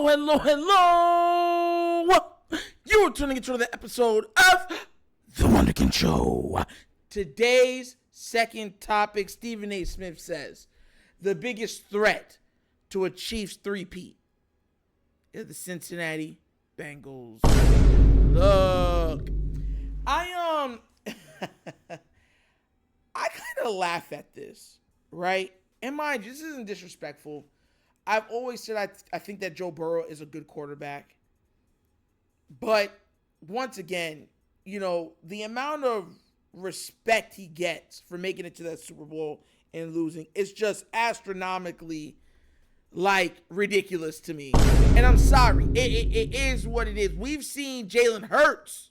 Hello, hello, hello. You are tuning into another episode of The Wunderkind Show. Today's second topic, Stephen A. Smith says, the biggest threat to a Chiefs three-peat is the Cincinnati Bengals. Look, I kind of laugh at this, right? And mind you, this isn't disrespectful. I've always said I think that Joe Burrow is a good quarterback. But once again, you know, the amount of respect he gets for making it to that Super Bowl and losing is just astronomically, ridiculous to me. And I'm sorry. It is what it is. We've seen Jalen Hurts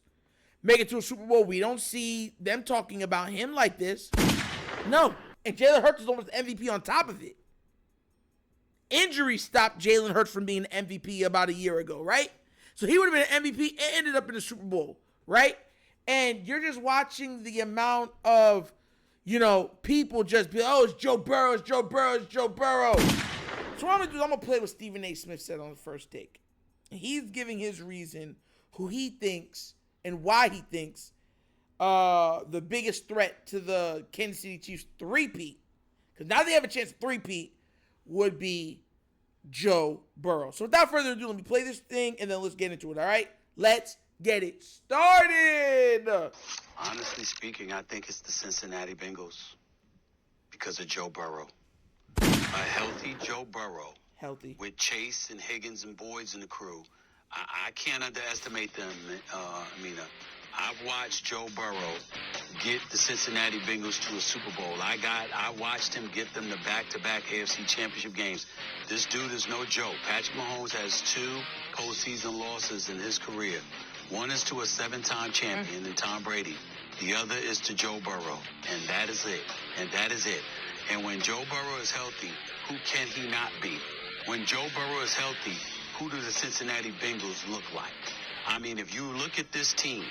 make it to a Super Bowl. We don't see them talking about him like this. No. And Jalen Hurts is almost MVP on top of it. Injury stopped Jalen Hurts from being an MVP about a year ago, right? So he would have been an MVP and ended up in the Super Bowl, right? And you're just watching the amount of, people just be, oh, it's Joe Burrow, it's Joe Burrow, it's Joe Burrow. So what I'm going to do is I'm going to play what Stephen A. Smith said on the first take. He's giving his reason, who he thinks and why he thinks the biggest threat to the Kansas City Chiefs three-peat, because now they have a chance to three-peat, would be Joe Burrow. So without further ado, let me play this thing and then let's get into it, all right? Let's get it started. Honestly speaking, I think it's the Cincinnati Bengals because of Joe Burrow. A healthy Joe Burrow. Healthy. With Chase and Higgins and Boyd and the crew. I can't underestimate them, Amina. I've watched Joe Burrow get the Cincinnati Bengals to a Super Bowl. I watched him get them to back-to-back AFC championship games. This dude is no joke. Patrick Mahomes has 2 postseason losses in his career. One is to a 7-time champion in Tom Brady. The other is to Joe Burrow. And that is it. And when Joe Burrow is healthy, who can he not be? When Joe Burrow is healthy, who do the Cincinnati Bengals look like? I mean, if you look at this team,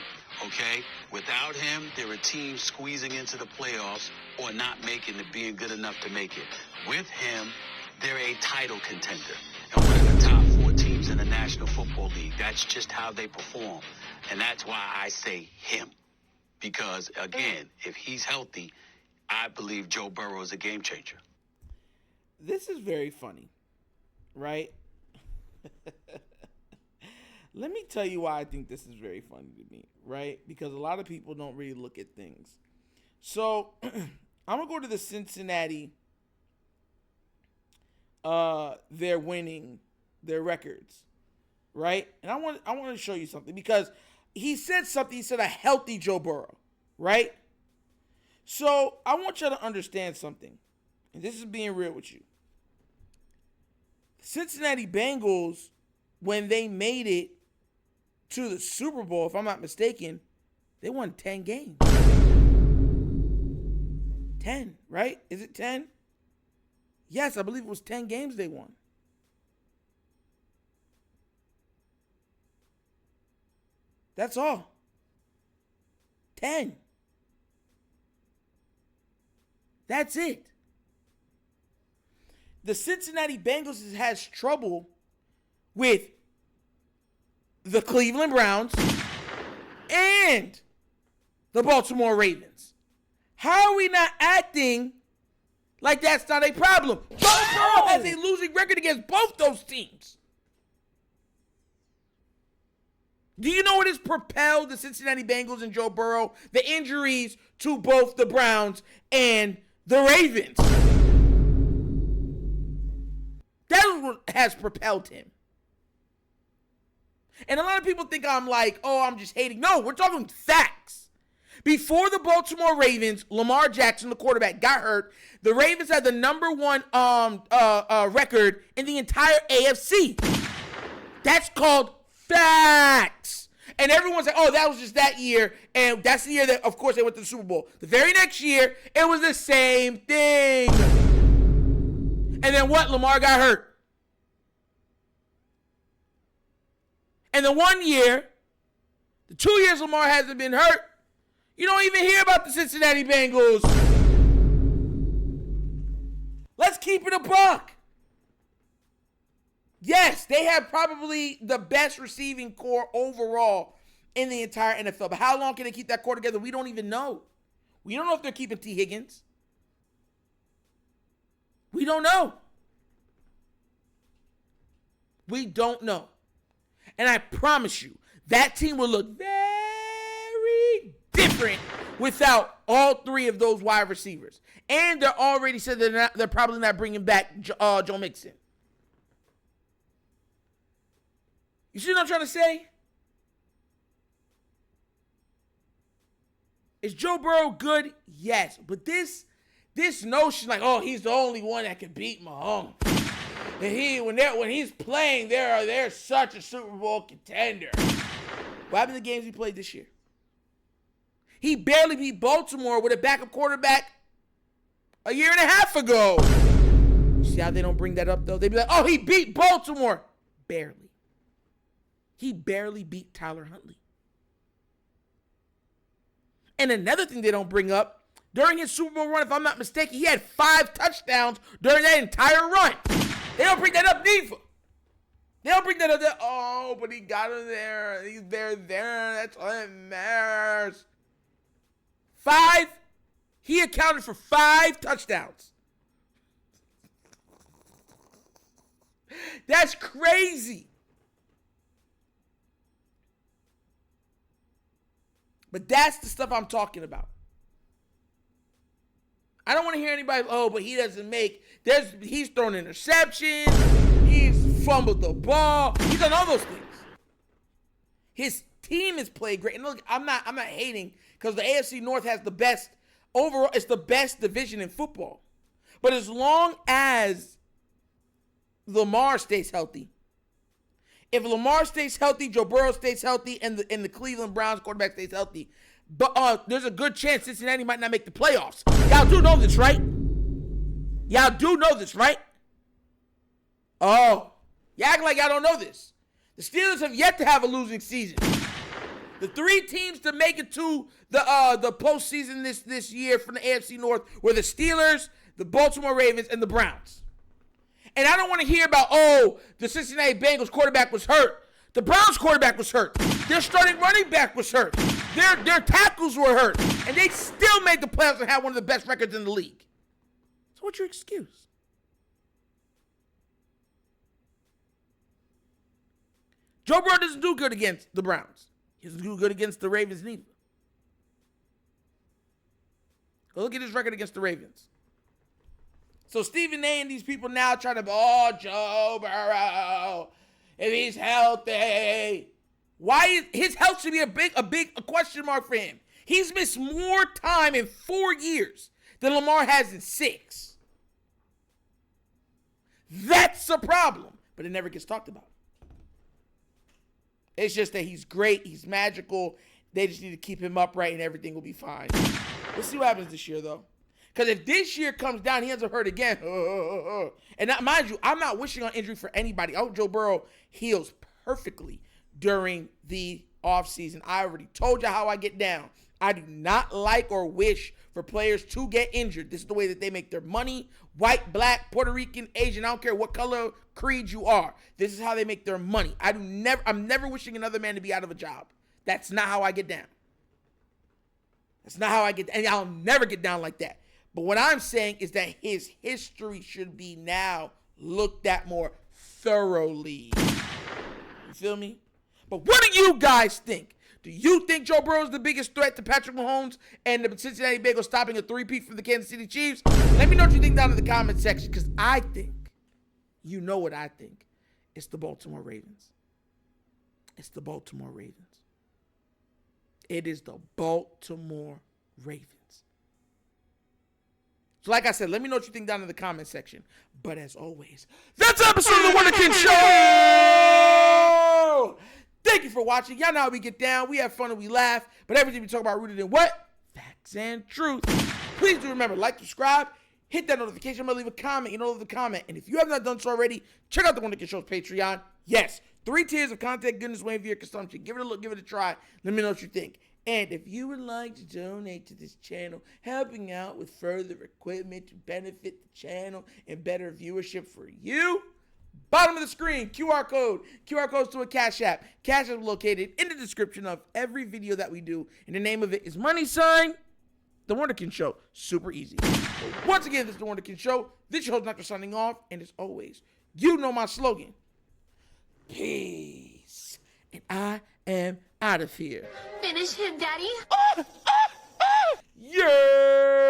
okay, without him, there are teams squeezing into the playoffs or not making it, being good enough to make it. With him, they're a title contender and one of the top 4 teams in the National Football League. That's just how they perform. And that's why I say him. Because, again, if he's healthy, I believe Joe Burrow is a game changer. This is very funny, right? Let me tell you why I think this is very funny to me, right? Because a lot of people don't really look at things. So I'm going to go to the Cincinnati. They're winning their records, right? And I want to show you something because he said something. He said a healthy Joe Burrow, right? So I want you to understand something. And this is being real with you. The Cincinnati Bengals, when they made it to the Super Bowl, if I'm not mistaken, they won 10 games. 10, right? Is it 10? Yes, I believe it was 10 games they won. That's all. 10. That's it. The Cincinnati Bengals has trouble with the Cleveland Browns and the Baltimore Ravens. How are we not acting like that's not a problem? Joe Burrow has a losing record against both those teams. Do you know what has propelled the Cincinnati Bengals and Joe Burrow? The injuries to both the Browns and the Ravens. That is what has propelled him. And a lot of people think I'm like, oh, I'm just hating. No, we're talking facts. Before the Baltimore Ravens, Lamar Jackson, the quarterback, got hurt, the Ravens had the number 1 record in the entire AFC. That's called facts. And everyone's like, oh, that was just that year. And that's the year that, of course, they went to the Super Bowl. The very next year, it was the same thing. And then what? Lamar got hurt. And the 1 year, the 2 years Lamar hasn't been hurt, you don't even hear about the Cincinnati Bengals. Let's keep it a buck. Yes, they have probably the best receiving core overall in the entire NFL. But how long can they keep that core together? We don't even know. We don't know if they're keeping T. Higgins. We don't know. We don't know. And I promise you, that team will look very different without all three of those wide receivers. And they're already said they're probably not bringing back Joe Mixon. You see what I'm trying to say? Is Joe Burrow good? Yes. But this notion like, oh, he's the only one that can beat Mahomes. And when he's playing, they're such a Super Bowl contender. What happened to the games he played this year? He barely beat Baltimore with a backup quarterback a year and a half ago. You see how they don't bring that up, though? They be like, oh, he beat Baltimore. Barely. He barely beat Tyler Huntley. And another thing they don't bring up, during his Super Bowl run, if I'm not mistaken, he had 5 touchdowns during that entire run. They don't bring that up neither. They don't bring that up there. Oh, but he got him there. He's there. That's all that matters. 5. He accounted for 5 touchdowns. That's crazy. But that's the stuff I'm talking about. I don't want to hear anybody, oh, but he doesn't make, he's thrown interceptions, he's fumbled the ball, he's done all those things. His team has played great. And look, I'm not hating because the AFC North has the best, overall, it's the best division in football. But as long as Lamar stays healthy, if Lamar stays healthy, Joe Burrow stays healthy, and the Cleveland Browns quarterback stays healthy, but there's a good chance Cincinnati might not make the playoffs. Y'all do know this, right? Y'all do know this, right? Oh, you act like y'all don't know this. The Steelers have yet to have a losing season. The 3 teams to make it to the postseason this year from the AFC North were the Steelers, the Baltimore Ravens, and the Browns. And I don't want to hear about, oh, the Cincinnati Bengals quarterback was hurt. The Browns quarterback was hurt. Their starting running back was hurt. Their tackles were hurt. And they still made the playoffs and had one of the best records in the league. So what's your excuse? Joe Burrow doesn't do good against the Browns. He doesn't do good against the Ravens neither. Go look at his record against the Ravens. So Stephen A. and these people now trying to, oh, Joe Burrow, if he's healthy. His health should be a big question mark for him. He's missed more time in 4 years than Lamar has in 6. That's a problem, but it never gets talked about. It's just that he's great, he's magical. They just need to keep him upright and everything will be fine. We'll see what happens this year, though. Because if this year comes down, he ends up hurt again. And mind you, I'm not wishing on injury for anybody. I hope Joe Burrow heals perfectly during the offseason. I already told you how I get down. I do not like or wish for players to get injured. This is the way that they make their money. White, black, Puerto Rican, Asian, I don't care what color, creed you are. This is how they make their money. I'm never wishing another man to be out of a job. That's not how I get down. That's not how I get down. And I'll never get down like that. But what I'm saying is that his history should be now looked at more thoroughly. You feel me? But what do you guys think? Do you think Joe Burrow is the biggest threat to Patrick Mahomes and the Cincinnati Bengals stopping a 3-peat from the Kansas City Chiefs? Let me know what you think down in the comment section, because I think, you know what I think, it's the Baltimore Ravens. It's the Baltimore Ravens. It is the Baltimore Ravens. So like I said, let me know what you think down in the comment section. But as always, that's an episode of the Wunderkind Show! Thank you for watching. Y'all know how we get down. We have fun and we laugh. But everything we talk about rooted in what? Facts and truth. Please do remember, like, subscribe, hit that notification bell, leave a comment. You know, leave a comment. And if you have not done so already, check out the Wunderkind Show's Patreon. Yes, 3 tiers of content goodness waiting for your consumption. Give it a look, give it a try. Let me know what you think. And if you would like to donate to this channel, helping out with further equipment to benefit the channel and better viewership for you, Bottom of the screen, QR code. QR codes to a Cash App. Cash App is located in the description of every video that we do. And the name of it is money sign, The Wunderkind Show. Super easy. But once again, this is The Wunderkind Show. This is your host, Dr. Signing off. And as always, you know my slogan. Peace. And I am out of here. Finish him, Daddy. Yeah.